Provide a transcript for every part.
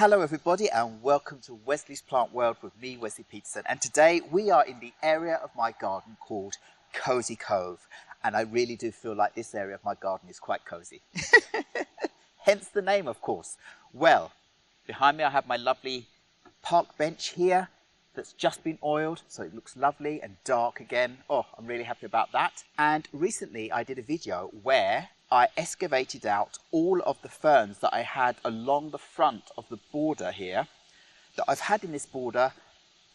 Hello everybody and welcome to Wesley's Plant World with me, Wesley Peterson. And today we are in the area of my garden called Cozy Cove. And I really do feel like this area of my garden is quite cozy. Hence the name, of course. Well, behind me I have my lovely park bench here that's just been oiled, so it looks lovely and dark again. Oh, I'm really happy about that. And recently I did a video where I excavated out all of the ferns that I had along the front of the border here, that I've had in this border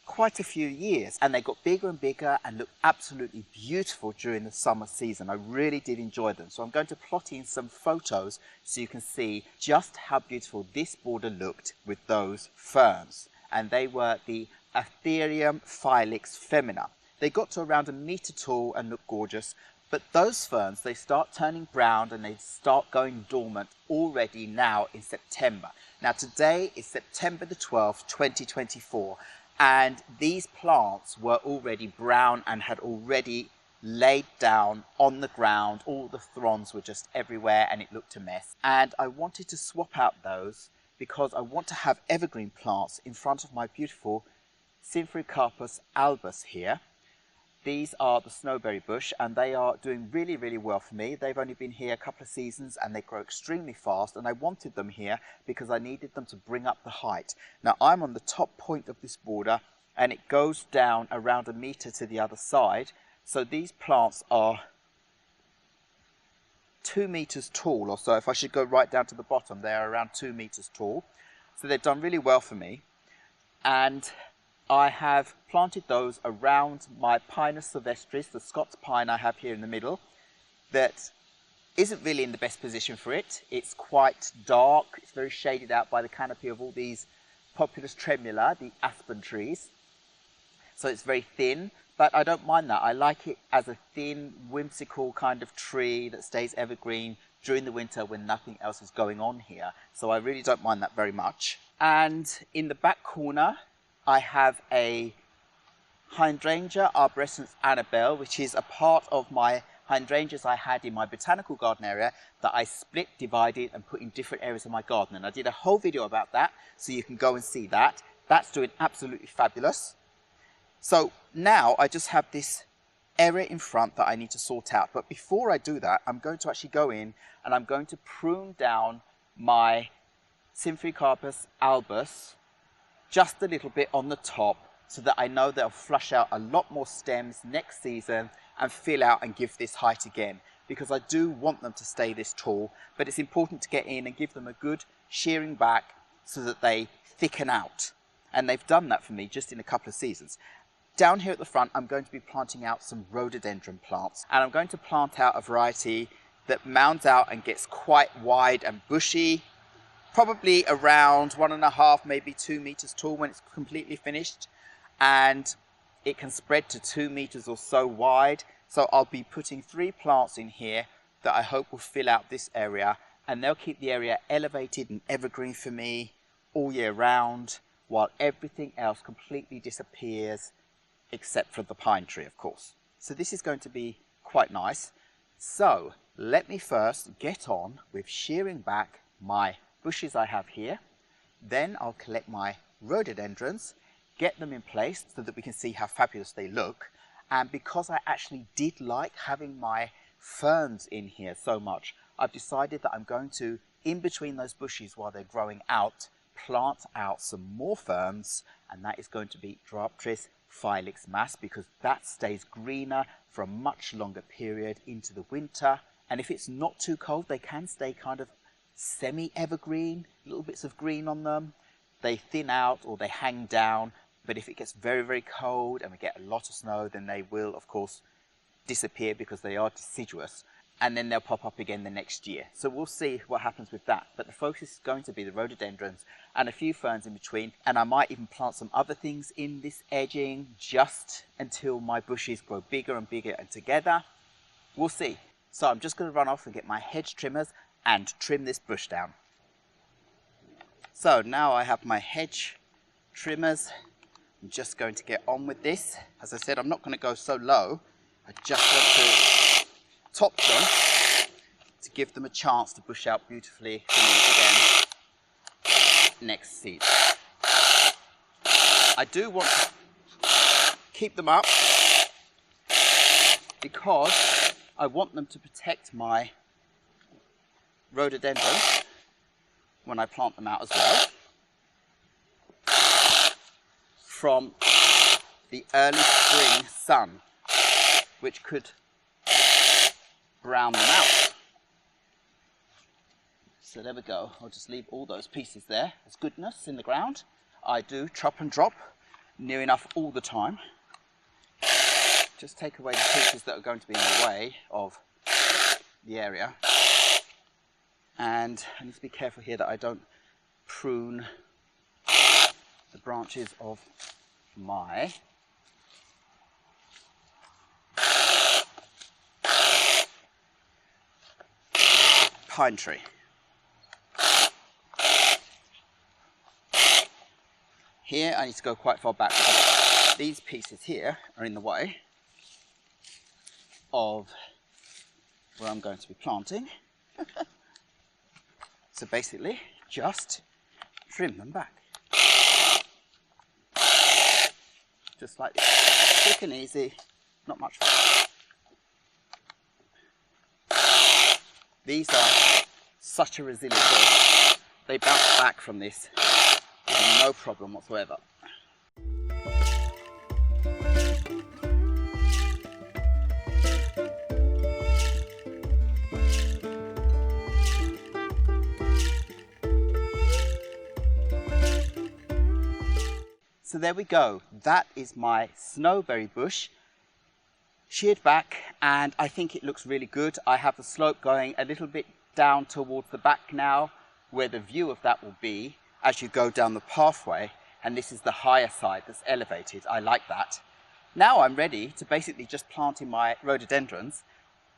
quite a few years, and they got bigger and bigger and looked absolutely beautiful during the summer season. I really did enjoy them. So I'm going to plot in some photos so you can see just how beautiful this border looked with those ferns. And they were the Atherium Filix femina. They got to around 1 meter tall and looked gorgeous. But those ferns, they start turning brown and they start going dormant already now in September. Now today is September the 12th, 2024, and these plants were already brown and had already laid down on the ground. All the fronds were just everywhere and it looked a mess. And I wanted to swap out those because I want to have evergreen plants in front of my beautiful Symphoricarpus albus here. These are the snowberry bush and they are doing really, really well for me. They've only been here a couple of seasons and they grow extremely fast, and I wanted them here because I needed them to bring up the height. Now I'm on the top point of this border and it goes down around 1 meter to the other side. So these plants are 2 meters tall or so. If I should go right down to the bottom, they're around 2 meters tall. So they've done really well for me. And I have planted those around my Pinus sylvestris, the Scots pine I have here in the middle, that isn't really in the best position for it. It's quite dark, it's very shaded out by the canopy of all these Populus tremula, the aspen trees. So it's very thin, but I don't mind that. I like it as a thin, whimsical kind of tree that stays evergreen during the winter when nothing else is going on here. So I really don't mind that very much. And in the back corner, I have a Hydrangea arborescens Annabelle, which is a part of my hydrangeas I had in my botanical garden area that I split, divided and put in different areas of my garden. And I did a whole video about that, so you can go and see that. That's doing absolutely fabulous. So now I just have this area in front that I need to sort out. But before I do that, I'm going to actually go in and I'm going to prune down my Symphoricarpus albus just a little bit on the top, so that I know they'll flush out a lot more stems next season and fill out and give this height again, because I do want them to stay this tall, but it's important to get in and give them a good shearing back so that they thicken out. And they've done that for me just in a couple of seasons. Down here at the front, I'm going to be planting out some rhododendron plants, and I'm going to plant out a variety that mounds out and gets quite wide and bushy, probably around 1.5, maybe 2 meters tall when it's completely finished, and it can spread to 2 meters or so wide. So I'll be putting 3 plants in here that I hope will fill out this area, and they'll keep the area elevated and evergreen for me all year round, while everything else completely disappears except for the pine tree, of course. So this is going to be quite nice. So let me first get on with shearing back my bushes I have here. Then I'll collect my rhododendrons, get them in place so that we can see how fabulous they look. And because I actually did like having my ferns in here so much, I've decided that I'm going to, in between those bushes while they're growing out, plant out some more ferns, and that is going to be Dioptris Filix mass, because that stays greener for a much longer period into the winter. And if it's not too cold, they can stay kind of semi-evergreen, little bits of green on them. They thin out or they hang down, but if it gets very, very cold and we get a lot of snow, then they will, of course, disappear because they are deciduous, and then they'll pop up again the next year. So we'll see what happens with that. But the focus is going to be the rhododendrons and a few ferns in between, and I might even plant some other things in this edging just until my bushes grow bigger and bigger and together. We'll see. So I'm just going to run off and get my hedge trimmers and trim this bush down. So now I have my hedge trimmers. I'm just going to get on with this. As I said, I'm not going to go so low. I just want to top them to give them a chance to bush out beautifully for me again. next season. I do want to keep them up because I want them to protect my rhododendrons when I plant them out as well from the early spring sun, which could brown them out. So there we go. I'll just leave all those pieces there as goodness in the ground. I do chop and drop near enough all the time. Just take away the pieces that are going to be in the way of the area. And I need to be careful here that I don't prune the branches of my pine tree. Here I need to go quite far back because these pieces here are in the way of where I'm going to be planting. So basically, just trim them back. Just like this. Quick and easy, not much fun. These are such a resilient wood. They bounce back from this with no problem whatsoever. So there we go. That is my snowberry bush sheared back, and I think it looks really good. I have the slope going a little bit down towards the back now, where the view of that will be as you go down the pathway, and this is the higher side that's elevated. I like that. Now I'm ready to basically just plant in my rhododendrons.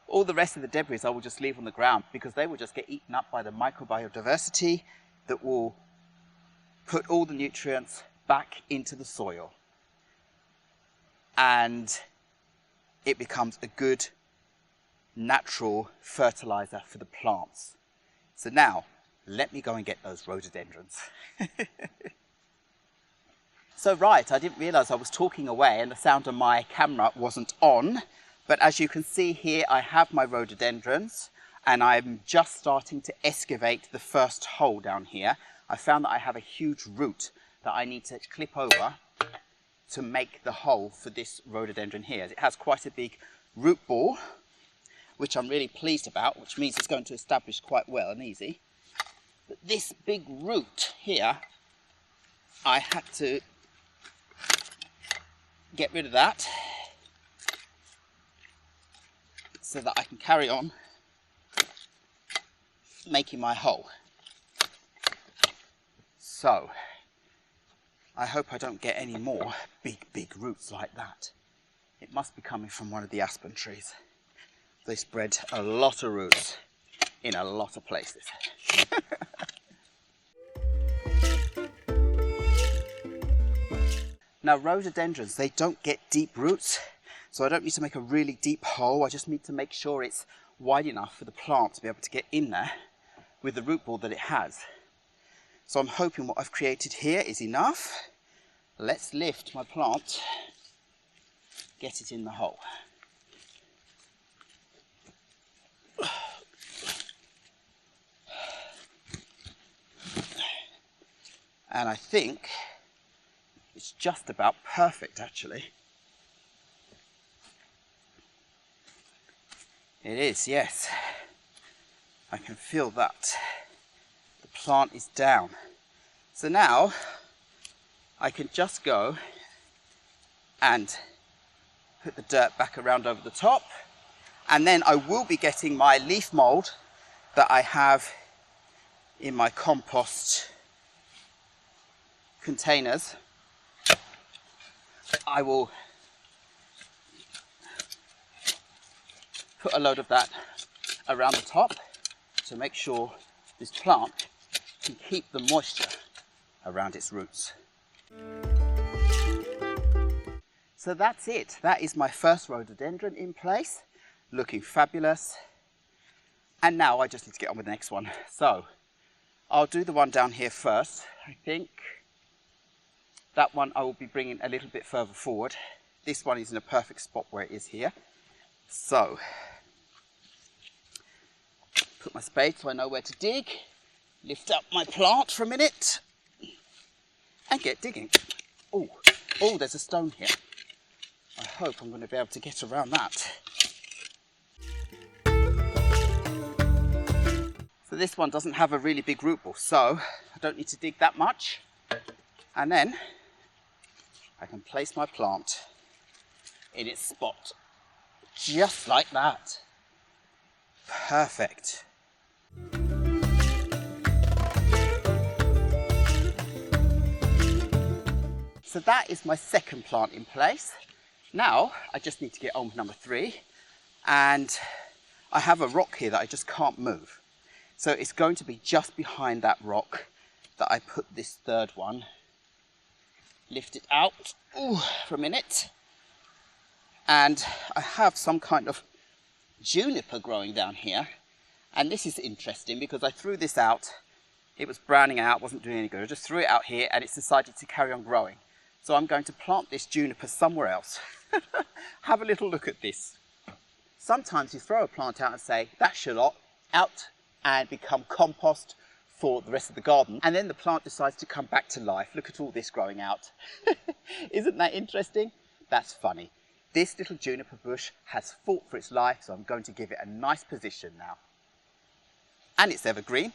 All the rest of the debris I will just leave on the ground because they will just get eaten up by the microbiodiversity that will put all the nutrients back into the soil, and it becomes a good natural fertilizer for the plants. So now let me go and get those rhododendrons. So right, I didn't realize I was talking away and the sound of my camera wasn't on, but as you can see here I have my rhododendrons and I'm just starting to excavate the first hole down here. I found that I have a huge root that I need to clip over to make the hole for this rhododendron here. It has quite a big root ball, which I'm really pleased about, which means it's going to establish quite well and easy. But this big root here, I had to get rid of that so that I can carry on making my hole. So I hope I don't get any more big roots like that. It must be coming from one of the aspen trees. They spread a lot of roots in a lot of places. Now rhododendrons, they don't get deep roots, so I don't need to make a really deep hole. I just need to make sure it's wide enough for the plant to be able to get in there with the root ball that it has. So I'm hoping what I've created here is enough. Let's lift my plant, get it in the hole. And I think it's just about perfect actually. It is, yes. I can feel that. The plant is down. So now I can just go and put the dirt back around over the top, and then I will be getting my leaf mould that I have in my compost containers. I will put a load of that around the top to make sure this plant can keep the moisture around its roots. So that's it. That is my first rhododendron in place, looking fabulous. And now I just need to get on with the next one. So I'll do the one down here first. I think that one I will be bringing a little bit further forward. This one is in a perfect spot where it is here. So, put my spade so I know where to dig. Lift up my plant for a minute and get digging. Oh, there's a stone here. I hope I'm going to be able to get around that. So this one doesn't have a really big root ball, so I don't need to dig that much. And then I can place my plant in its spot, just like that. Perfect. So that is my second plant in place. Now I just need to get on with number 3, and I have a rock here that I just can't move. So it's going to be just behind that rock that I put this third one. Lift it out for a minute. And I have some kind of juniper growing down here. And this is interesting because I threw this out. It was browning out, wasn't doing any good. I just threw it out here and it's decided to carry on growing. So I'm going to plant this juniper somewhere else. Have a little look at this. Sometimes you throw a plant out and say, that should out and become compost for the rest of the garden. And then the plant decides to come back to life. Look at all this growing out. Isn't that interesting? That's funny. This little juniper bush has fought for its life, so I'm going to give it a nice position now. And it's evergreen,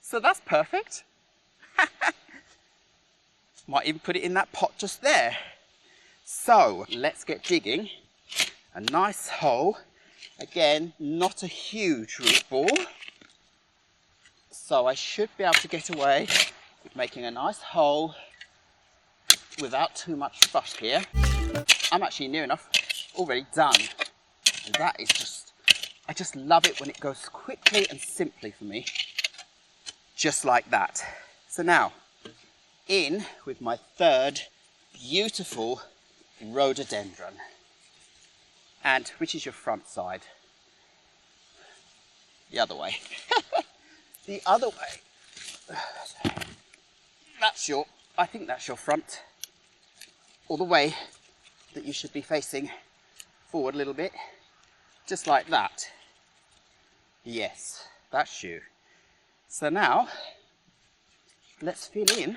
so that's perfect. Might even put it in that pot just there. So let's get digging. A nice hole. Again, not a huge root ball. So I should be able to get away with making a nice hole without too much fuss here. I'm actually near enough, already done. And that is just, I just love it when it goes quickly and simply for me. Just like that. So now, in with my third beautiful rhododendron. And which is your front side? The other way. The other way. I think that's your front. Or the way that you should be facing forward a little bit. Just like that. Yes, that's you. So now, let's fill in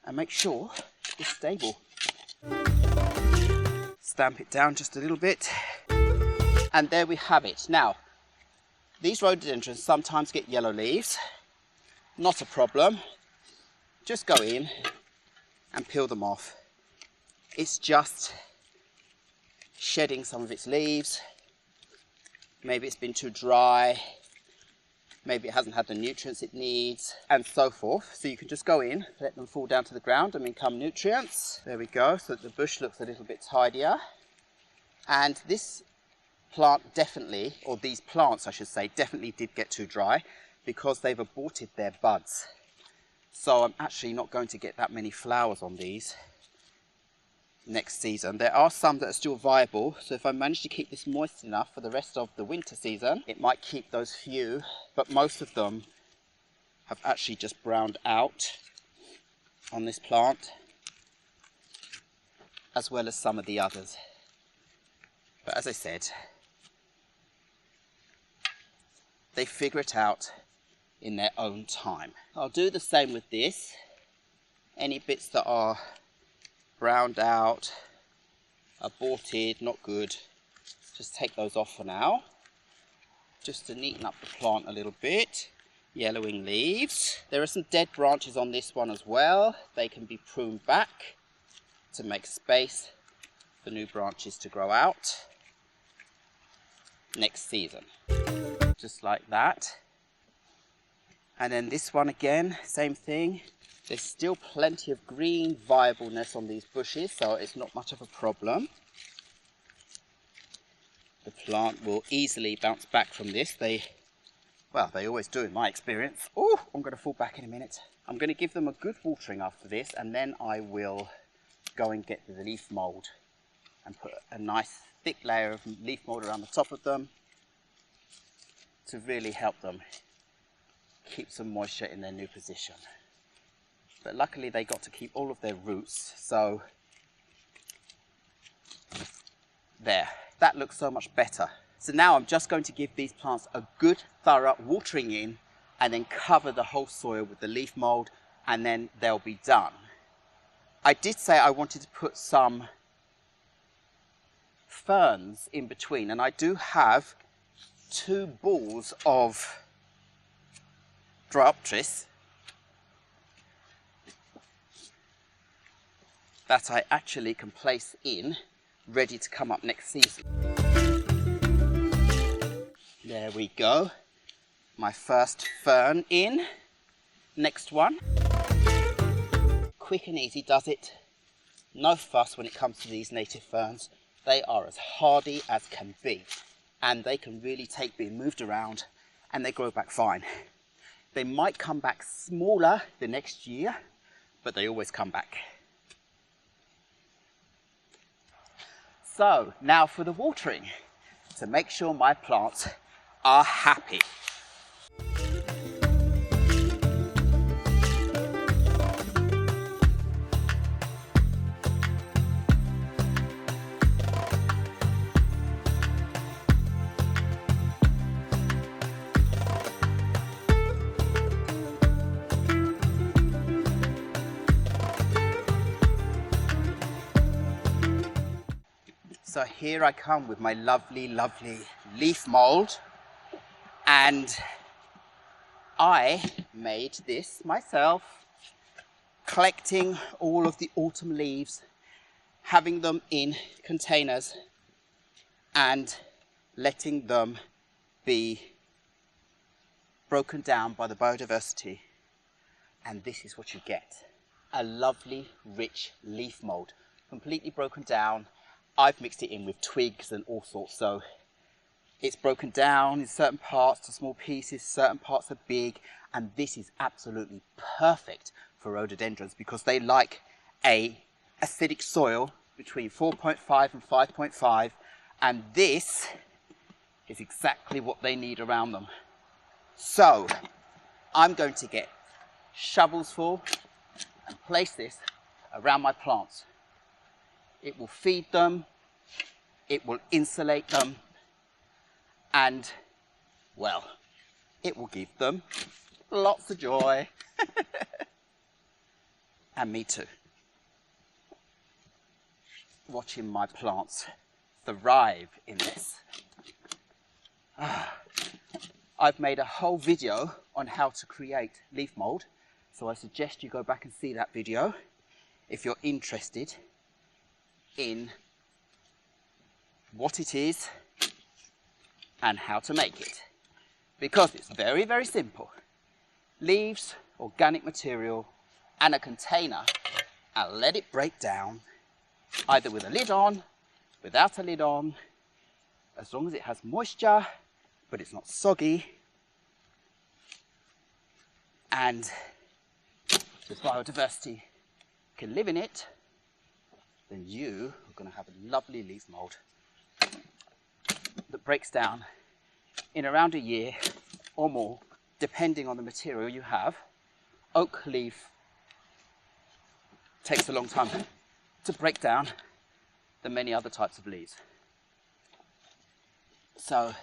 and make sure it's stable. Stamp it down just a little bit. And there we have it. Now, these rhododendrons sometimes get yellow leaves. Not a problem. Just go in and peel them off. It's just shedding some of its leaves. Maybe it's been too dry. Maybe it hasn't had the nutrients it needs, and so forth. So you can just go in, let them fall down to the ground and become nutrients. There we go, so that the bush looks a little bit tidier. And this plant definitely, or these plants I should say, definitely did get too dry because they've aborted their buds. So I'm actually not going to get that many flowers on these next season. There are some that are still viable, so if I manage to keep this moist enough for the rest of the winter season, it might keep those few, but most of them have actually just browned out on this plant, as well as some of the others. But as I said, they figure it out in their own time. I'll do the same with this. Any bits that are browned out, aborted, not good, just take those off for now, just to neaten up the plant a little bit. Yellowing leaves. There are some dead branches on this one as well. They can be pruned back to make space for new branches to grow out next season, just like that. And then this one again, same thing. There's still plenty of green viableness on these bushes, so it's not much of a problem. The plant will easily bounce back from this. They always do in my experience. Oh, I'm going to fall back in a minute. I'm going to give them a good watering after this, and then I will go and get the leaf mould and put a nice thick layer of leaf mould around the top of them to really help them keep some moisture in their new position. But luckily they got to keep all of their roots, so there. That looks so much better. So now I'm just going to give these plants a good thorough watering in and then cover the whole soil with the leaf mold, and then they'll be done. I did say I wanted to put some ferns in between, and I do have 2 balls of Dryopteris that I actually can place in, ready to come up next season. There we go. My first fern in. Next one. Quick and easy does it. No fuss when it comes to these native ferns. They are as hardy as can be, and they can really take being moved around, and they grow back fine. They might come back smaller the next year, but they always come back. So now for the watering, to make sure my plants are happy. So here I come with my lovely, lovely leaf mold, and I made this myself, collecting all of the autumn leaves, having them in containers and letting them be broken down by the biodiversity, and this is what you get. A lovely, rich leaf mold, completely broken down. I've mixed it in with twigs and all sorts, so it's broken down in certain parts to small pieces, certain parts are big, and this is absolutely perfect for rhododendrons because they like a acidic soil between 4.5 and 5.5, and this is exactly what they need around them. So I'm going to get shovels full and place this around my plants. It will feed them, it will insulate them, and, well, it will give them lots of joy. And me too. Watching my plants thrive in this. I've made a whole video on how to create leaf mold, so I suggest you go back and see that video if you're interested in what it is and how to make it, because it's very, very simple. Leaves, organic material, and a container, and let it break down, either with a lid on, without a lid on, as long as it has moisture but it's not soggy, and the biodiversity can live in it, then you are going to have a lovely leaf mold that breaks down in around a year or more, depending on the material you have. Oak leaf takes a long time to break down than many other types of leaves. So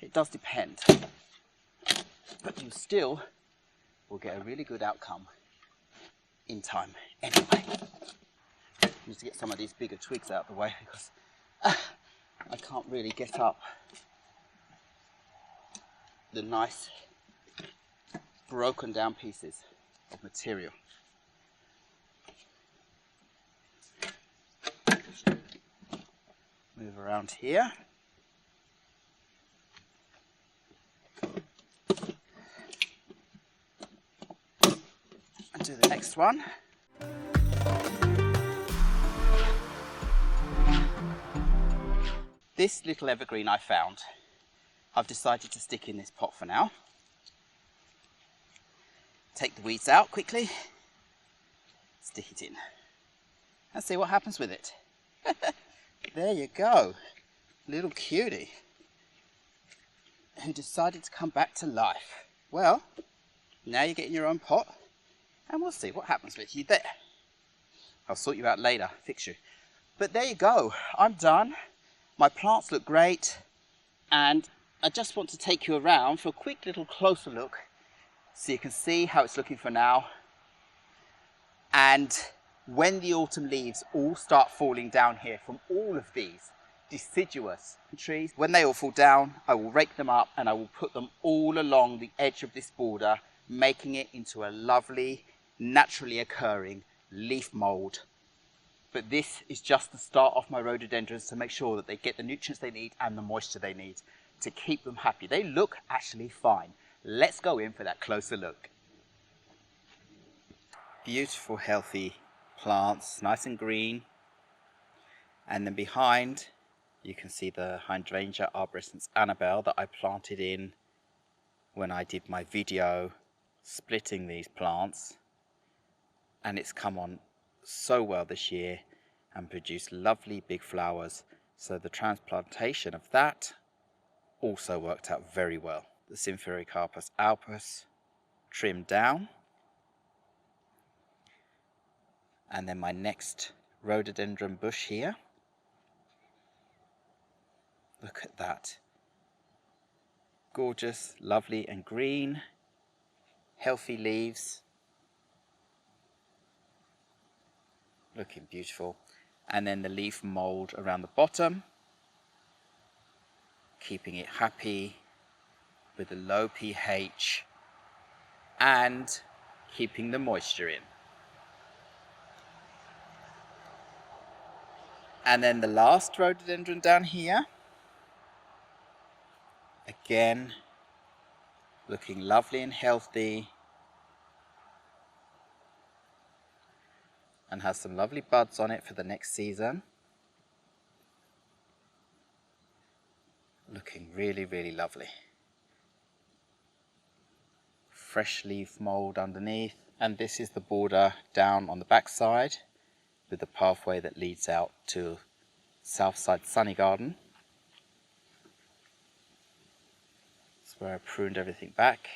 it does depend, but you still will get a really good outcome in time anyway. I need to get some of these bigger twigs out of the way because I can't really get up the nice broken down pieces of material. Move around here. And do the next one. This little evergreen I found, I've decided to stick in this pot for now. Take the weeds out quickly, stick it in, and see what happens with it. There you go, little cutie who decided to come back to life. Well, now you're getting your own pot, and we'll see what happens with you there. I'll sort you out later, fix you. But there you go, I'm done. My plants look great, and I just want to take you around for a quick little closer look so you can see how it's looking for now. And when the autumn leaves all start falling down here from all of these deciduous trees, when they all fall down, I will rake them up and I will put them all along the edge of this border, making it into a lovely, naturally occurring leaf mould. But this is just the start of my rhododendrons to make sure that they get the nutrients they need and the moisture they need to keep them happy. They look actually fine. Let's go in for that closer look. Beautiful, healthy plants, nice and green. And then behind, you can see the Hydrangea arborescens Annabelle that I planted in when I did my video splitting these plants. And it's come on so well this year and produced lovely big flowers. So the transplantation of that also worked out very well. The Symphoricarpus alpus trimmed down. And then my next rhododendron bush here. Look at that. Gorgeous, lovely and green. Healthy leaves. Looking beautiful. And then the leaf mould around the bottom. Keeping it happy with a low pH and keeping the moisture in. And then the last rhododendron down here. Again, looking lovely and healthy. And has some lovely buds on it for the next season. Looking really, really lovely. Fresh leaf mould underneath. And this is the border down on the back side with the pathway that leads out to Southside Sunny Garden. That's where I pruned everything back.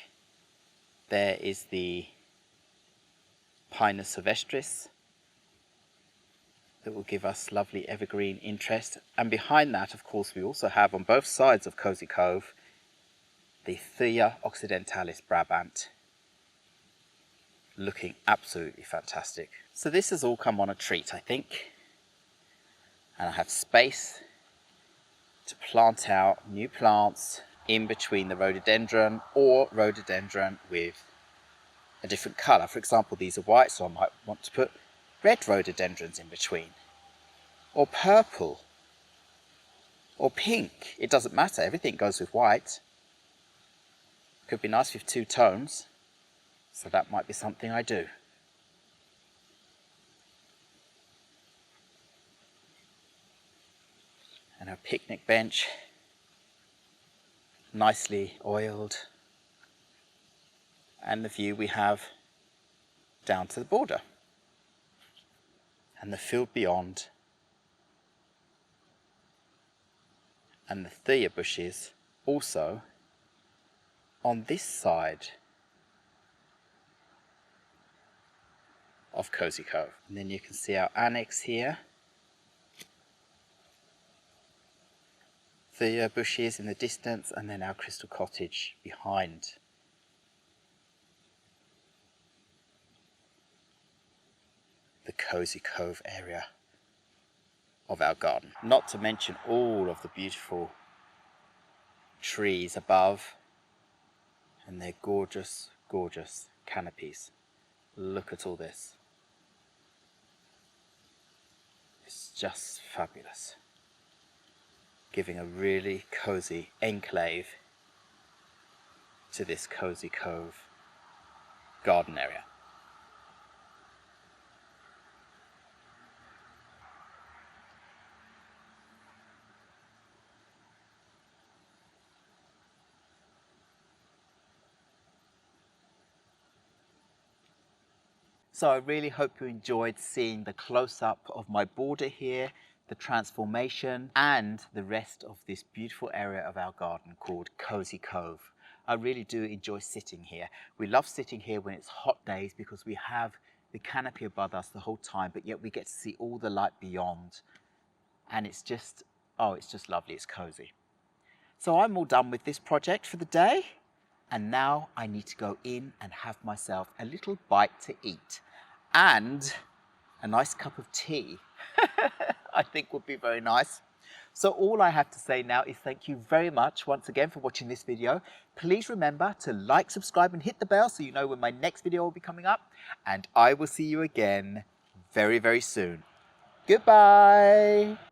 There is the Pinus sylvestris that will give us lovely evergreen interest. And behind that, of course, we also have on both sides of Cozy Cove the Thea occidentalis Brabant, looking absolutely fantastic. So this has all come on a treat, I think. And I have space to plant out new plants in between the rhododendron or rhododendron with a different colour. For example, these are white, so I might want to put red rhododendrons in between, or purple, or pink. It doesn't matter, everything goes with white. Could be nice with two tones, so that might be something I do. And our picnic bench, nicely oiled, and the view we have down to the border and the field beyond, and the Thea bushes also on this side of Cozy Cove. And then you can see our annex here. Thea bushes in the distance, and then our crystal cottage behind. The Cozy Cove area of our garden. Not to mention all of the beautiful trees above and their gorgeous, gorgeous canopies. Look at all this. It's just fabulous. Giving a really cozy enclave to this Cozy Cove garden area. So I really hope you enjoyed seeing the close-up of my border here, the transformation, and the rest of this beautiful area of our garden called Cozy Cove. I really do enjoy sitting here. We love sitting here when it's hot days because we have the canopy above us the whole time, but yet we get to see all the light beyond. And it's just, oh, it's just lovely, it's cozy. So I'm all done with this project for the day. And now I need to go in and have myself a little bite to eat. And a nice cup of tea, I think would be very nice. So all I have to say now is thank you very much once again for watching this video. Please remember to like, subscribe and hit the bell so you know when my next video will be coming up. And I will see you again very, very soon. Goodbye.